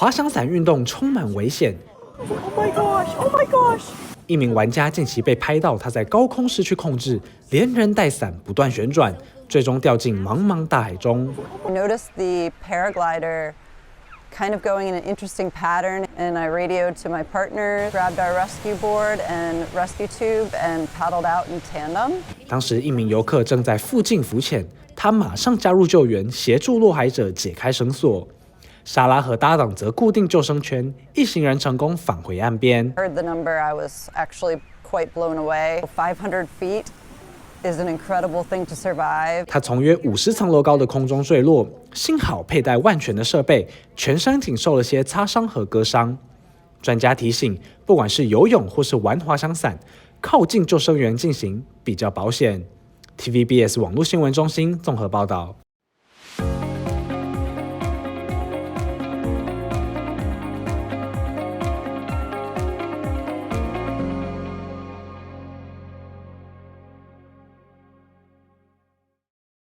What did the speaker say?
滑翔伞运动充满危险。Oh my gosh! Oh my gosh! 一名玩家近期被拍到他在高空失去控制，连人带伞不断旋转，最终掉进茫茫大海中。I noticed the paraglider kind of going in an interesting pattern, and I radioed to my partner, grabbed our rescue board and rescue tube, and paddled out in tandem. 当时一名游客正在附近浮潜，他马上加入救援，协助落海者解开绳索。莎拉和搭档则固定救生圈，一行人成功返回岸边。Heard the number, I was actually quite blown away. 500 feet is an incredible thing to survive. 他从约50层楼高的空中坠落，幸好佩戴万全的设备，全身仅受了些擦伤和割伤。专家提醒，不管是游泳或是玩滑翔伞，靠近救生员进行比较保险。TVBS 网络新闻中心综合报道。